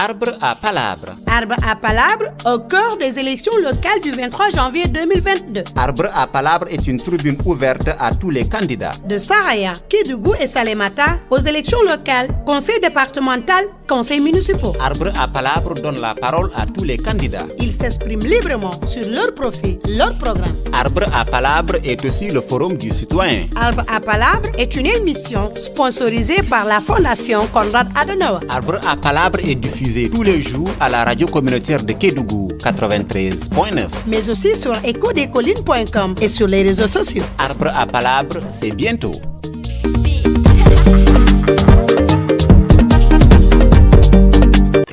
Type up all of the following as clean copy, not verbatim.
Arbre à palabre. Arbre à palabre au cœur des élections locales du 23 janvier 2022. Arbre à palabre est une tribune ouverte à tous les candidats. De Saraya, Kédougou et Salémata aux élections locales, conseil départemental, conseils municipaux. Arbre à palabre donne la parole à tous les candidats. Ils s'expriment librement sur leur profil, leur programme. Arbre à palabre est aussi le forum du citoyen. Arbre à palabre est une émission sponsorisée par la Fondation Konrad Adenauer. Arbre à palabre est diffusé tous les jours à la radio communautaire de Kédougou 93.9. Mais aussi sur ecodecolline.com et sur les réseaux sociaux. Arbre à palabre, c'est bientôt.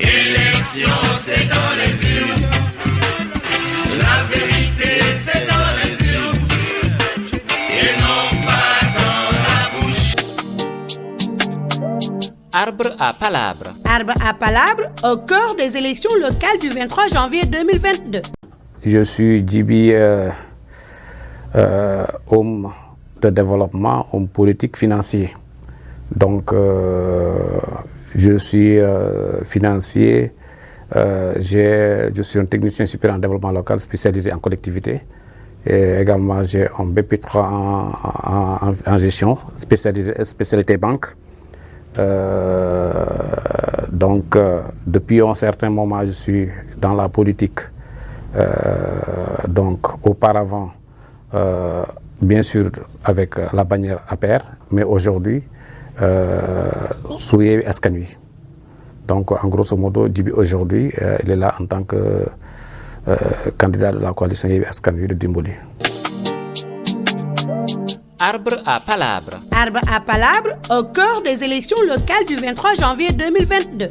Élection, c'est dans les urnes. La vérité, c'est dans les urnes. Et non pas dans la bouche. Arbre à palabre. Arbre à palabre au cœur des élections locales du 23 janvier 2022. Je suis Djibi, homme de développement, homme politique, financier. Donc, je suis financier, je suis un technicien supérieur en développement local spécialisé en collectivité. Et également, j'ai un BP3 en gestion, spécialité banque. Donc, depuis un certain moment, je suis dans la politique. Donc, auparavant, bien sûr, avec la bannière APR, mais aujourd'hui, sous Yewwi Askan Wi. Donc, en grosso modo, Djibi aujourd'hui, il est là en tant que candidat de la coalition Yewwi Askan Wi de Dimboli. Arbre à palabre. Arbre à palabre au cœur des élections locales du 23 janvier 2022.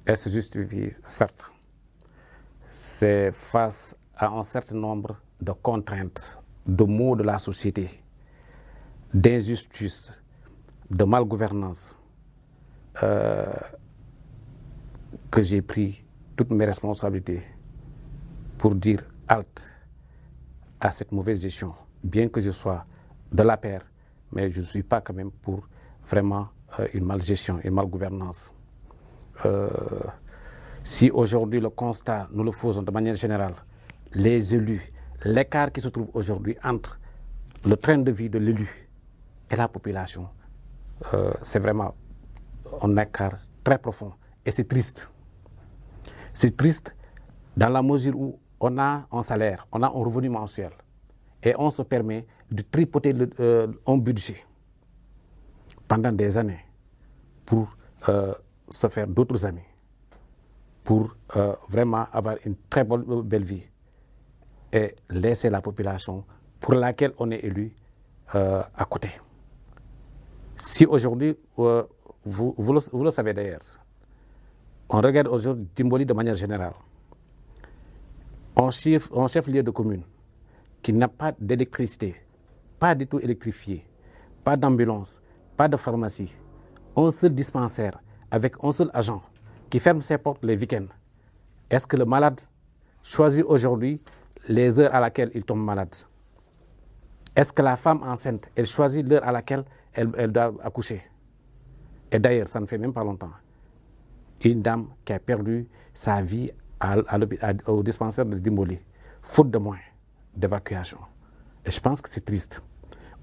Elle se justifie, certes. C'est face à un certain nombre de contraintes, de maux de la société, d'injustice, de malgouvernance, que j'ai pris toutes mes responsabilités pour dire halte à cette mauvaise gestion, bien que je sois de la paire, mais je ne suis pas quand même pour vraiment une malgestion, une malgouvernance. Si aujourd'hui le constat, nous le faisons de manière générale, les élus, l'écart qui se trouve aujourd'hui entre le train de vie de l'élu et la population, c'est vraiment un écart très profond et c'est triste. C'est triste dans la mesure où on a un salaire, on a un revenu mensuel et on se permet de tripoter un budget pendant des années pour se faire d'autres amis, pour vraiment avoir une très belle vie et laisser la population pour laquelle on est élu à côté. Si aujourd'hui, vous le savez d'ailleurs, on regarde aujourd'hui Dimboli de manière générale, un chef-lieu de commune qui n'a pas d'électricité, pas du tout électrifié, pas d'ambulance, pas de pharmacie, un seul dispensaire avec un seul agent qui ferme ses portes les week-ends. Est-ce que le malade choisit aujourd'hui les heures à laquelle il tombe malade? Est-ce que la femme enceinte, elle choisit l'heure à laquelle elle doit accoucher? Et d'ailleurs, ça ne fait même pas longtemps. Une dame qui a perdu sa vie au dispensaire de Dimboli, faute de moyens d'évacuation. Et je pense que c'est triste.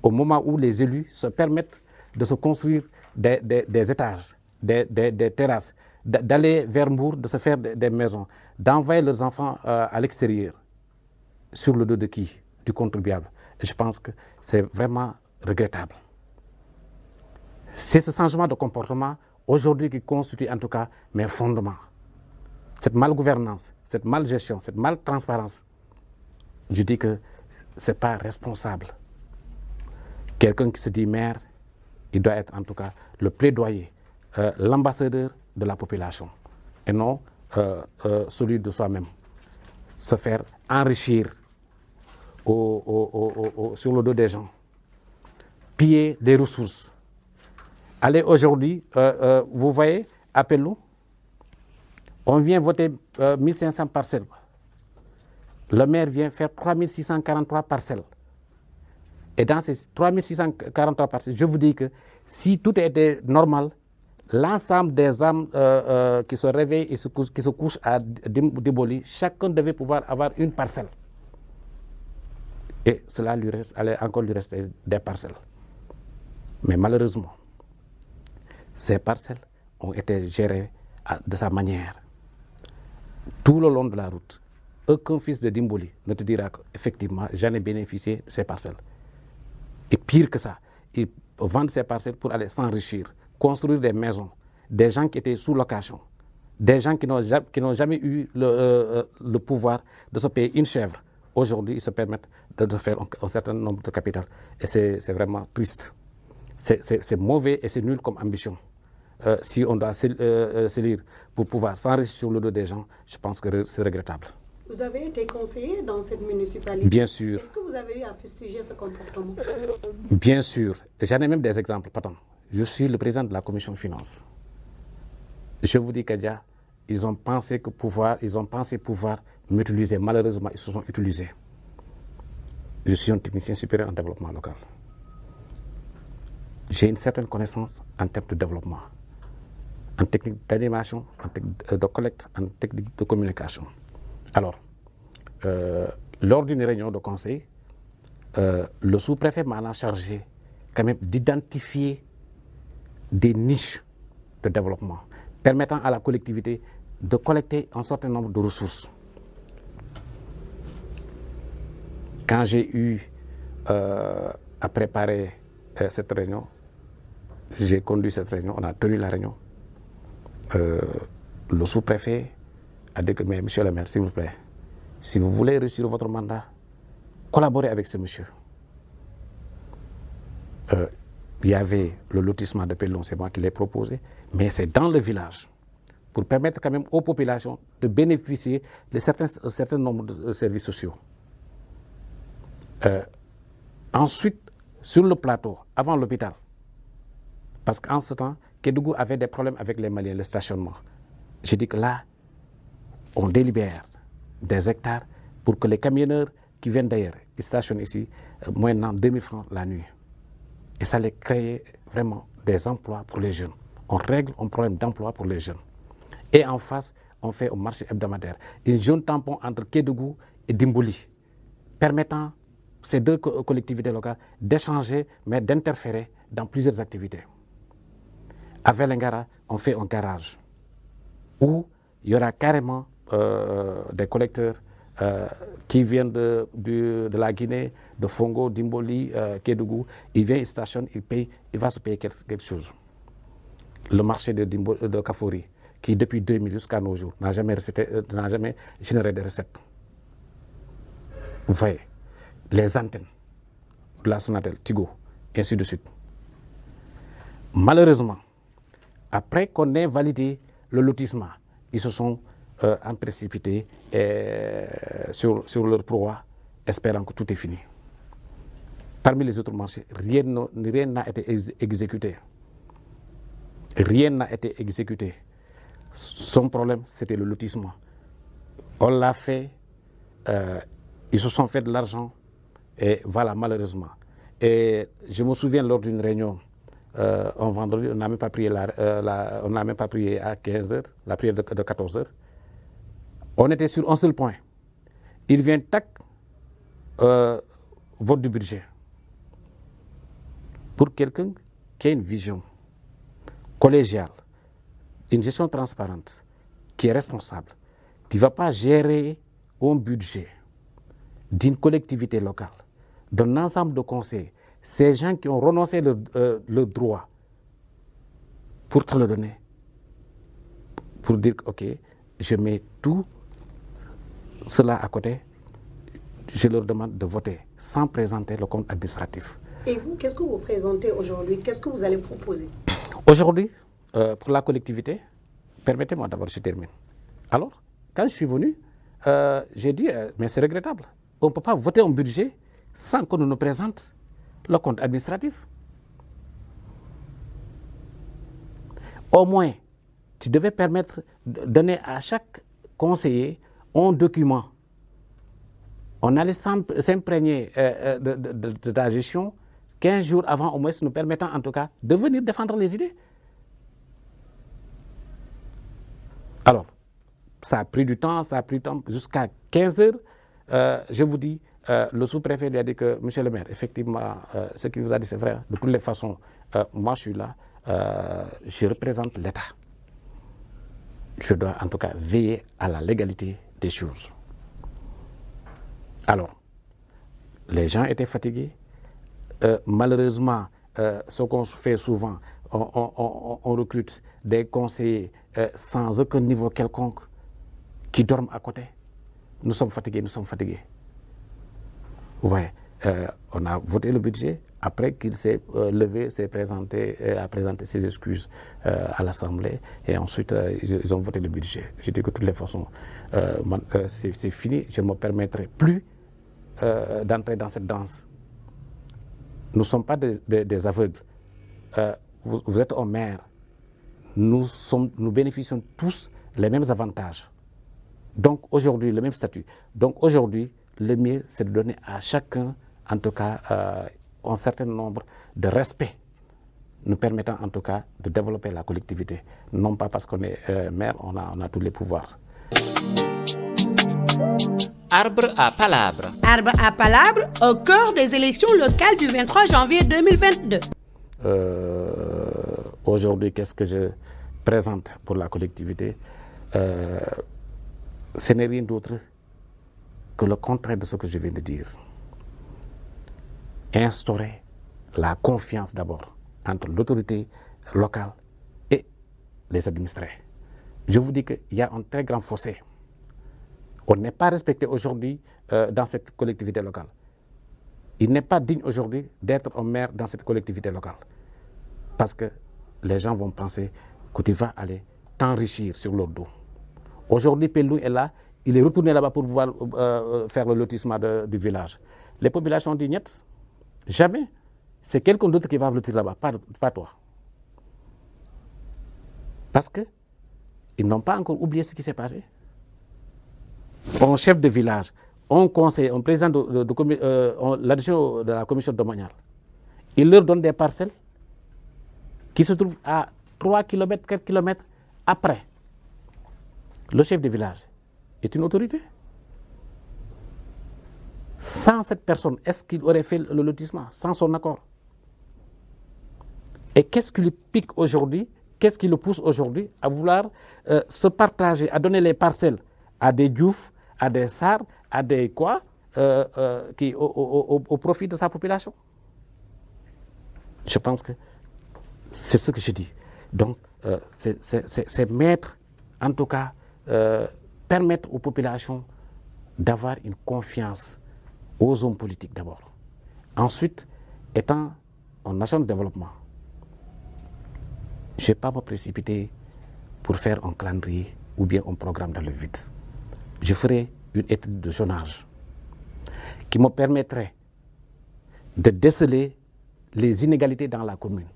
Au moment où les élus se permettent de se construire des étages, des terrasses, d'aller vers Mbour, de se faire des maisons, d'envoyer leurs enfants à l'extérieur, sur le dos de qui? Du contribuable. Et je pense que c'est vraiment regrettable. C'est ce changement de comportement aujourd'hui qui constitue en tout cas mes fondements. Cette malgouvernance, cette malgestion, cette maltransparence, je dis que ce n'est pas responsable. Quelqu'un qui se dit maire, il doit être en tout cas le plaidoyer, l'ambassadeur de la population et non celui de soi-même. Se faire enrichir sur le dos des gens, piller les ressources. Allez aujourd'hui, vous voyez, appelez-nous, on vient voter 1500 parcelles. Le maire vient faire 3643 parcelles. Et dans ces 3643 parcelles, je vous dis que si tout était normal, l'ensemble des âmes qui se réveillent et qui se couchent à Diboli, chacun devait pouvoir avoir une parcelle. Et cela allait encore lui rester des parcelles. Mais malheureusement, ces parcelles ont été gérées de sa manière. Tout le long de la route, aucun fils de Dimboli ne te dira qu'effectivement, j'en ai bénéficié de ces parcelles. Et pire que ça, ils vendent ces parcelles pour aller s'enrichir, construire des maisons, des gens qui étaient sous location, des gens qui n'ont jamais eu le pouvoir de se payer une chèvre. Aujourd'hui, ils se permettent de faire un certain nombre de capital. Et c'est vraiment triste. C'est mauvais et c'est nul comme ambition. Si on doit s'élire pour pouvoir s'enrichir sur le dos des gens, je pense que c'est regrettable. Vous avez été conseiller dans cette municipalité. Bien sûr. Est-ce que vous avez eu à fustiger ce comportement? Bien sûr. J'en ai même des exemples. Pardon. Je suis le président de la commission finance. Je vous dis qu'Adia, ils ont pensé pouvoir m'utiliser. Malheureusement, ils se sont utilisés. Je suis un technicien supérieur en développement local. J'ai une certaine connaissance en termes de développement, en technique d'animation, en technique de collecte, en technique de communication. Alors, lors d'une réunion de conseil, le sous-préfet m'a chargé quand même d'identifier des niches de développement permettant à la collectivité de collecter un certain nombre de ressources. Quand j'ai eu à préparer cette réunion, j'ai conduit cette réunion, on a tenu la réunion. Le sous-préfet a dit que, mais monsieur le maire, s'il vous plaît, si vous voulez réussir votre mandat, collaborez avec ce monsieur. Il y avait le lotissement de Pellon, c'est moi qui l'ai proposé, mais c'est dans le village, pour permettre quand même aux populations de bénéficier de certains nombres de services sociaux. Ensuite, sur le plateau, avant l'hôpital, parce qu'en ce temps, Kédougou avait des problèmes avec les Maliens, le stationnement. J'ai dit que là, on délibère des hectares pour que les camionneurs qui viennent d'ailleurs, ils stationnent ici, moyennant 2000 francs la nuit. Et ça allait créer vraiment des emplois pour les jeunes. On règle un problème d'emploi pour les jeunes. Et en face, on fait un marché hebdomadaire. Une zone tampon entre Kédougou et Dimboli, permettant ces deux collectivités locales d'échanger, mais d'interférer dans plusieurs activités. À Velengara, on fait un garage où il y aura carrément des collecteurs qui viennent de la Guinée, de Fongo, Dimboli, Kédougou. Ils viennent, ils stationnent, ils payent, il va se payer quelque chose. Le marché de Kafori, qui depuis 2000 jusqu'à nos jours n'a jamais généré de recettes. Vous voyez, les antennes de la Sonatel, Tigo, et ainsi de suite. Malheureusement, après qu'on ait validé le lotissement, ils se sont précipités sur leur proie, espérant que tout est fini. Parmi les autres marchés, rien n'a été exécuté. Rien n'a été exécuté. Son problème, c'était le lotissement. On l'a fait, ils se sont fait de l'argent, et voilà, malheureusement. Et je me souviens lors d'une réunion, un vendredi, on n'a même pas prié à 15h, la prière de 14h. On était sur un seul point. Il vient, tac, vote du budget. Pour quelqu'un qui a une vision collégiale, une gestion transparente, qui est responsable, qui ne va pas gérer un budget d'une collectivité locale, d'un ensemble de conseils, ces gens qui ont renoncé le droit pour te le donner, pour dire ok, je mets tout cela à côté, je leur demande de voter sans présenter le compte administratif. Et vous, qu'est-ce que vous présentez aujourd'hui? Qu'est-ce que vous allez proposer? Aujourd'hui, pour la collectivité, permettez-moi d'abord, je termine. Alors, quand je suis venu, j'ai dit, mais c'est regrettable, on ne peut pas voter un budget sans qu'on nous présente le compte administratif. Au moins, tu devais permettre de donner à chaque conseiller un document. On allait s'imprégner de ta gestion 15 jours avant, au moins, nous permettant en tout cas de venir défendre les idées. Ça a pris du temps, jusqu'à 15 heures. Je vous dis, le sous-préfet lui a dit que, monsieur le maire, effectivement, ce qu'il vous a dit, c'est vrai. De toutes les façons, moi, je suis là, je représente l'État. Je dois en tout cas veiller à la légalité des choses. Alors, les gens étaient fatigués. Malheureusement, ce qu'on fait souvent, on recrute des conseillers sans aucun niveau quelconque qui dorment à côté. Nous sommes fatigués. Vous voyez, on a voté le budget. Après qu'il s'est levé, a présenté ses excuses à l'Assemblée. Et ensuite, ils ont voté le budget. Je dis que de toutes les façons, c'est fini. Je ne me permettrai plus d'entrer dans cette danse. Nous ne sommes pas des aveugles. Vous êtes un maire. Nous bénéficions tous les mêmes avantages. Donc aujourd'hui, le même statut. Donc aujourd'hui, le mieux, c'est de donner à chacun, en tout cas, un certain nombre de respect, nous permettant en tout cas de développer la collectivité. Non pas parce qu'on est maire, on a tous les pouvoirs. Arbre à palabre. Arbre à palabre au cœur des élections locales du 23 janvier 2022. Aujourd'hui, qu'est-ce que je présente pour la collectivité? Ce n'est rien d'autre que le contraire de ce que je viens de dire. Instaurer la confiance d'abord entre l'autorité locale et les administrés. Je vous dis qu'il y a un très grand fossé. On n'est pas respecté aujourd'hui dans cette collectivité locale. Il n'est pas digne aujourd'hui d'être un maire dans cette collectivité locale. Parce que les gens vont penser que tu vas aller t'enrichir sur leur dos. Aujourd'hui, Pelou est là, il est retourné là-bas pour pouvoir faire le lotissement du village. Les populations disent niet, jamais. C'est quelqu'un d'autre qui va lotir là-bas, pas toi. Parce qu'ils n'ont pas encore oublié ce qui s'est passé. Un chef de village, un conseiller, un président l'addition de la commission domaniale, il leur donne des parcelles qui se trouvent à 3 km, 4 km après. Le chef de village est une autorité. Sans cette personne, est-ce qu'il aurait fait le lotissement sans son accord? Et qu'est-ce qui le pique aujourd'hui? Qu'est-ce qui le pousse aujourd'hui à vouloir se partager, à donner les parcelles à des Diouf, à des Sarr, à des quoi, au profit de sa population? Je pense que c'est ce que je dis. Donc, c'est mettre, en tout cas, permettre aux populations d'avoir une confiance aux hommes politiques d'abord. Ensuite, étant un agent de développement, je ne vais pas me précipiter pour faire un calendrier ou bien un programme dans le vide. Je ferai une étude de zonage qui me permettrait de déceler les inégalités dans la commune,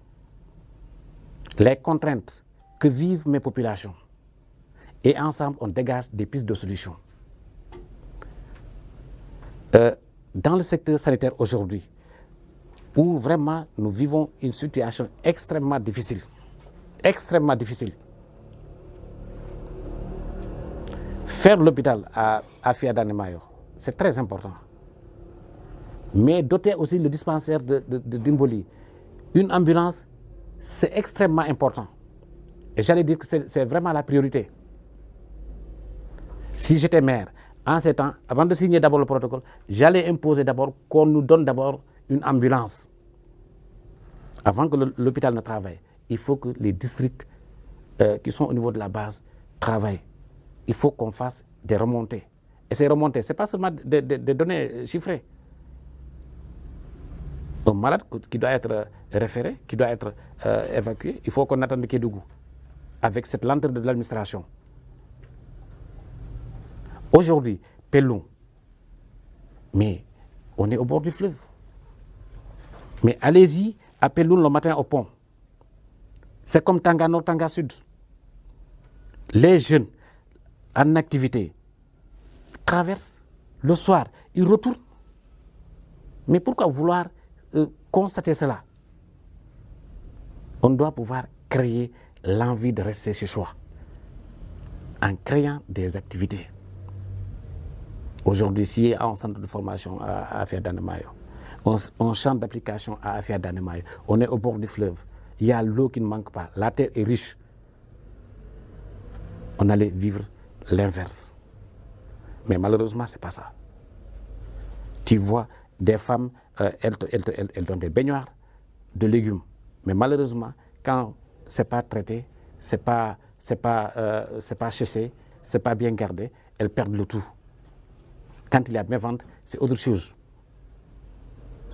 les contraintes que vivent mes populations. Et ensemble, on dégage des pistes de solutions. Dans le secteur sanitaire aujourd'hui, où vraiment nous vivons une situation extrêmement difficile, faire l'hôpital à Fiadane Mayo, c'est très important. Mais doter aussi le dispensaire de Dimboli, une ambulance, c'est extrêmement important. Et j'allais dire que c'est vraiment la priorité. Si j'étais maire, en ces temps, avant de signer d'abord le protocole, j'allais imposer d'abord qu'on nous donne d'abord une ambulance. Avant que l'hôpital ne travaille, il faut que les districts qui sont au niveau de la base travaillent. Il faut qu'on fasse des remontées. Et ces remontées, ce n'est pas seulement des données chiffrées. Un malade qui doit être référé, qui doit être évacué, il faut qu'on attende Kédougou, avec cette lenteur de l'administration. Aujourd'hui, Pelou, mais on est au bord du fleuve. Mais allez-y à Pelou le matin au pont. C'est comme Tanga Nord, Tanga Sud. Les jeunes en activité traversent le soir, ils retournent. Mais pourquoi vouloir constater cela? On doit pouvoir créer l'envie de rester chez soi. en créant des activités. Aujourd'hui, s'il y a un centre de formation à Afia Danemayo, un champ d'application à Afia Danemayo, on est au bord du fleuve, il y a l'eau qui ne manque pas, la terre est riche, on allait vivre l'inverse. Mais malheureusement, ce n'est pas ça. Tu vois des femmes, elles donnent des baignoires de légumes. Mais malheureusement, quand ce n'est pas traité, ce n'est pas chassé, ce n'est pas bien gardé, elles perdent le tout. Quand il y a mévente, c'est autre chose.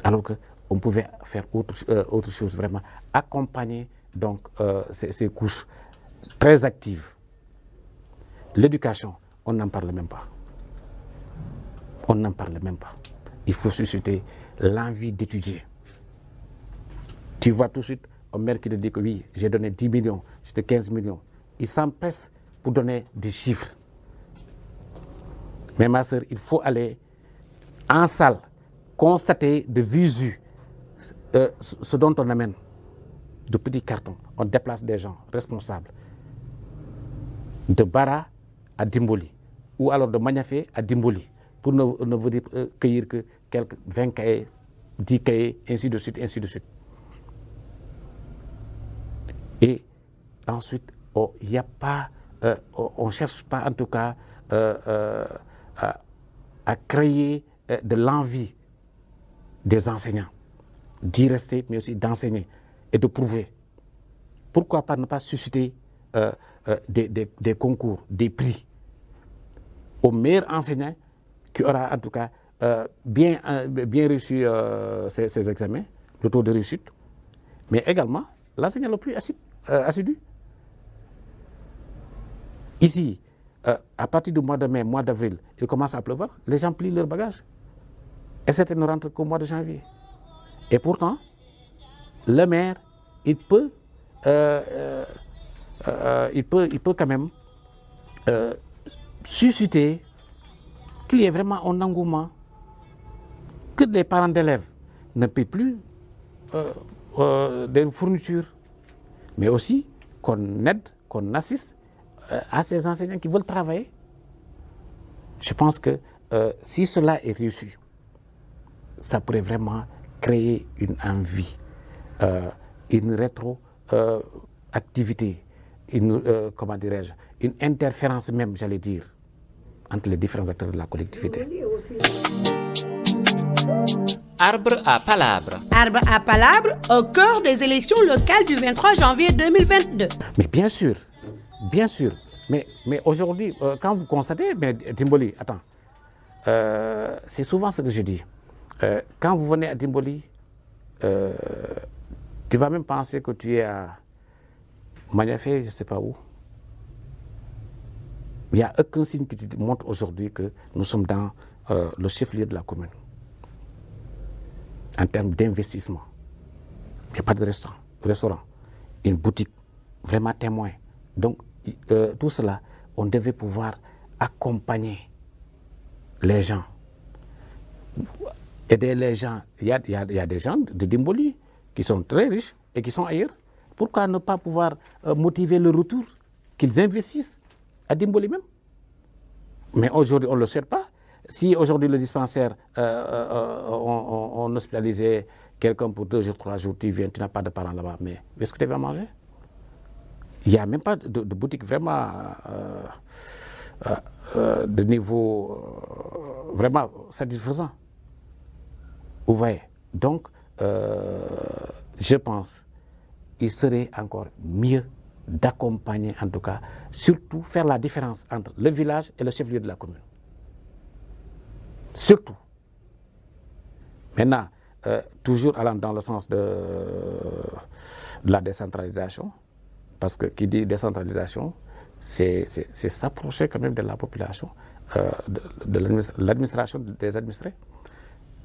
Alors qu'on pouvait faire autre chose, vraiment accompagner donc, ces couches très actives. L'éducation, on n'en parle même pas. On n'en parle même pas. Il faut susciter l'envie d'étudier. Tu vois tout de suite un maire qui te dit que oui, j'ai donné 10 millions, j'ai donné 15 millions. Il s'empresse pour donner des chiffres. Mais ma soeur, il faut aller en salle, constater de visu ce dont on amène de petits cartons. On déplace des gens responsables de Bara à Dimboli ou alors de Maniafé à Dimboli pour ne venir cueillir que quelques 20 cahiers, 10 cahiers, ainsi de suite, ainsi de suite. Et ensuite, il n'y a pas, on ne cherche pas en tout cas à créer de l'envie des enseignants d'y rester, mais aussi d'enseigner et de prouver. Pourquoi pas ne pas susciter des concours, des prix au meilleur enseignant qui aura en tout cas bien réussi ses examens, le taux de réussite, mais également l'enseignant le plus assidu. Ici, à partir du mois de mai, mois d'avril, il commence à pleuvoir, les gens plient leurs bagages. Et certains ne rentrent qu'au mois de janvier. Et pourtant, le maire, il peut quand même susciter qu'il y ait vraiment un engouement, que les parents d'élèves ne paient plus des fournitures, mais aussi qu'on aide, qu'on assiste à ces enseignants qui veulent travailler. Je pense que si cela est réussi, ça pourrait vraiment créer une envie, une rétroactivité, comment dirais-je, une interférence même, j'allais dire, entre les différents acteurs de la collectivité. Arbre à palabre. Arbre à palabre au cœur des élections locales du 23 janvier 2022. Mais bien sûr. Mais aujourd'hui, quand vous constatez, mais Dimboli, attends, c'est souvent ce que je dis. Quand vous venez à Dimboli, tu vas même penser que tu es à Maniafé, je ne sais pas où. Il n'y a aucun signe qui te montre aujourd'hui que nous sommes dans le chef-lieu de la commune. En termes d'investissement, il n'y a pas de restaurant, une boutique, vraiment témoin. Donc, tout cela, on devait pouvoir accompagner les gens, aider les gens. Il y a des gens de Dimboli qui sont très riches et qui sont ailleurs. Pourquoi ne pas pouvoir motiver le retour, qu'ils investissent à Dimboli même? Mais aujourd'hui, on ne le sait pas. Si aujourd'hui le dispensaire, on hospitalisait quelqu'un pour 2 jours, 3 jours, tu viens, tu n'as pas de parents là-bas, mais est-ce que tu vas manger? Il n'y a même pas de boutique vraiment de niveau vraiment satisfaisant. Vous voyez? Donc, je pense qu'il serait encore mieux d'accompagner, en tout cas, surtout faire la différence entre le village et le chef-lieu de la commune. Surtout. Maintenant, toujours allant dans le sens de la décentralisation, parce que qui dit décentralisation, c'est s'approcher quand même de la population, de l'administration, des administrés.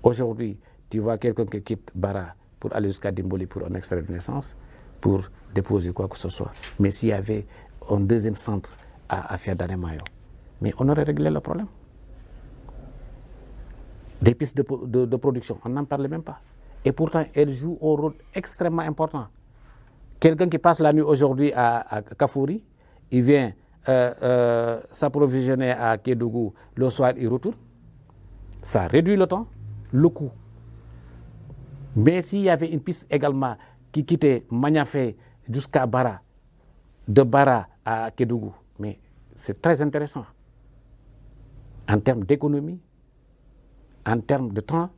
Aujourd'hui, tu vois quelqu'un qui quitte Bara pour aller jusqu'à Dimboli pour un extrait de naissance, pour déposer quoi que ce soit. Mais s'il y avait un deuxième centre à Afia Danemayo, mais on aurait réglé le problème. Des pistes de production, on n'en parlait même pas. Et pourtant, elles jouent un rôle extrêmement important. Quelqu'un qui passe la nuit aujourd'hui à Kafouri, il vient s'approvisionner à Kédougou, le soir il retourne. Ça réduit le temps, le coût. Mais s'il y avait une piste également qui quittait Maniafé jusqu'à Bara, de Bara à Kédougou, mais c'est très intéressant en termes d'économie, en termes de temps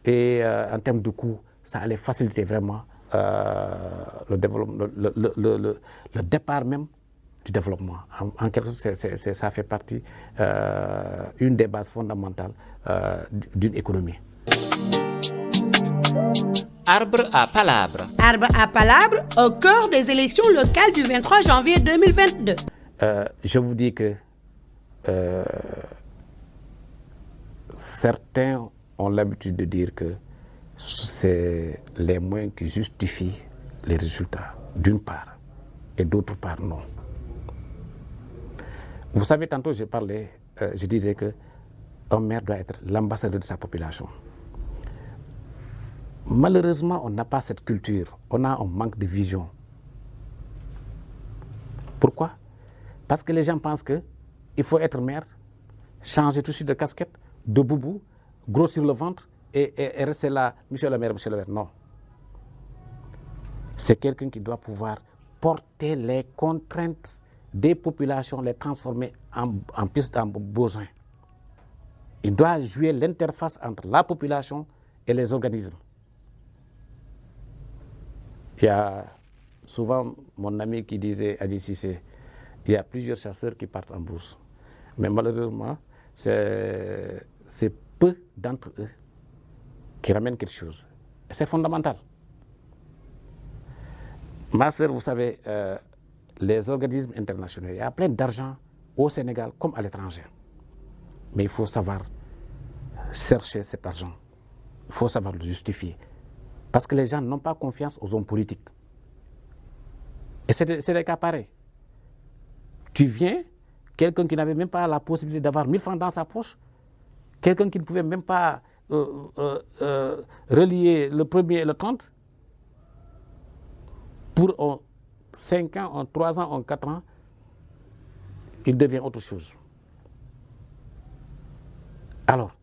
et en termes de coût. Ça allait faciliter vraiment le développement, le départ même du développement. En quelque sorte, ça fait partie une des bases fondamentales d'une économie. Arbre à palabre. Arbre à palabre au cœur des élections locales du 23 janvier 2022. Je vous dis que certains ont l'habitude de dire que c'est les moyens qui justifient les résultats, d'une part, et d'autre part, non. Vous savez, tantôt je disais qu'un maire doit être l'ambassadeur de sa population. Malheureusement, on n'a pas cette culture, on a un manque de vision. Pourquoi? Parce que les gens pensent qu'il faut être maire, changer tout de suite de casquette, de boubou, grossir le ventre et rester là, monsieur le maire, non. C'est quelqu'un qui doit pouvoir porter les contraintes des populations, les transformer en piste en besoin. Il doit jouer l'interface entre la population et les organismes. Il y a souvent mon ami qui disait, Adi Cissé, il y a plusieurs chasseurs qui partent en brousse. Mais malheureusement, c'est peu d'entre eux qui ramènent quelque chose. Et c'est fondamental. Ma sœur, vous savez, les organismes internationaux, il y a plein d'argent au Sénégal comme à l'étranger. Mais il faut savoir chercher cet argent. Il faut savoir le justifier. Parce que les gens n'ont pas confiance aux hommes politiques. Et c'est des cas pareils. Tu viens, quelqu'un qui n'avait même pas la possibilité d'avoir 1000 francs dans sa poche, quelqu'un qui ne pouvait même pas relier le 1er et le 30, pour en 5 ans, en 3 ans, en 4 ans, il devient autre chose. Alors,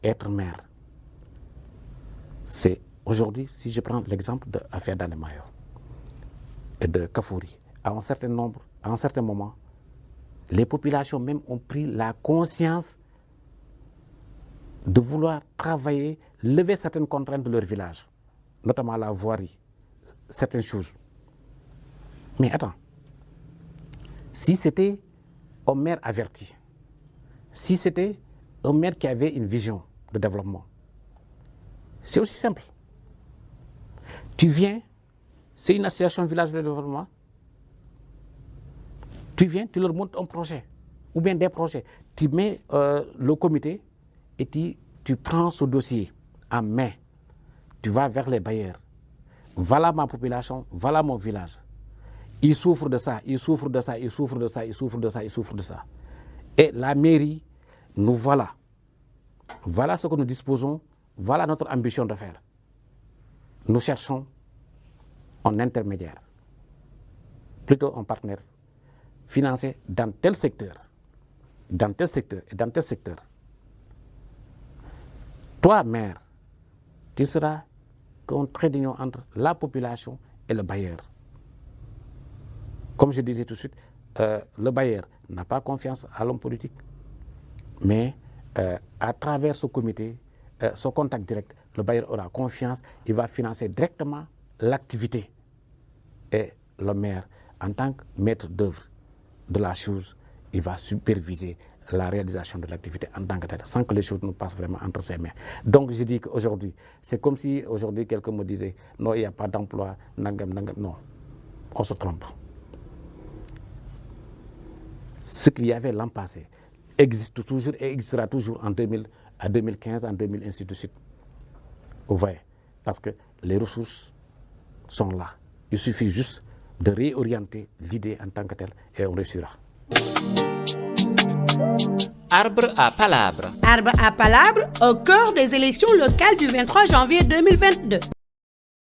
être maire, c'est aujourd'hui, si je prends l'exemple de l'affaire d'Anemayo et de Kafouri, à un certain moment, les populations même ont pris la conscience de vouloir travailler, lever certaines contraintes de leur village, notamment la voirie, certaines choses. Mais attends, si c'était un maire averti, si c'était un maire qui avait une vision de développement, c'est aussi simple. Tu viens, c'est une association village de développement, tu viens, tu leur montres un projet, ou bien des projets. Tu mets le comité et tu prends ce dossier en main. Tu vas vers les bailleurs. Voilà ma population, voilà mon village. Ils souffrent de ça, ils souffrent de ça, ils souffrent de ça, ils souffrent de ça, ils souffrent de ça. Et la mairie, nous voilà. Voilà ce que nous disposons, voilà notre ambition de faire. Nous cherchons un intermédiaire, plutôt un partenaire financé dans tel secteur, dans tel secteur et dans tel secteur. Toi, maire, tu seras qu'un trait d'union entre la population et le bailleur. Comme je disais tout de suite, le bailleur n'a pas confiance à l'homme politique, mais à travers ce comité, ce contact direct, le bailleur aura confiance, il va financer directement l'activité. Et le maire, en tant que maître d'œuvre de la chose, il va superviser la réalisation de l'activité en tant que telle, sans que les choses nous passent vraiment entre ses mains. Donc je dis qu'aujourd'hui, c'est comme si aujourd'hui quelqu'un me disait non, il n'y a pas d'emploi, nangam, nangam. Non, on se trompe. Ce qu'il y avait l'an passé existe toujours et existera toujours en 2000, à 2015, en 2000, ainsi de suite. Vous voyez, parce que les ressources sont là. Il suffit juste de réorienter l'idée en tant que telle et on réussira. Arbre à palabre. Arbre à palabre au cœur des élections locales du 23 janvier 2022.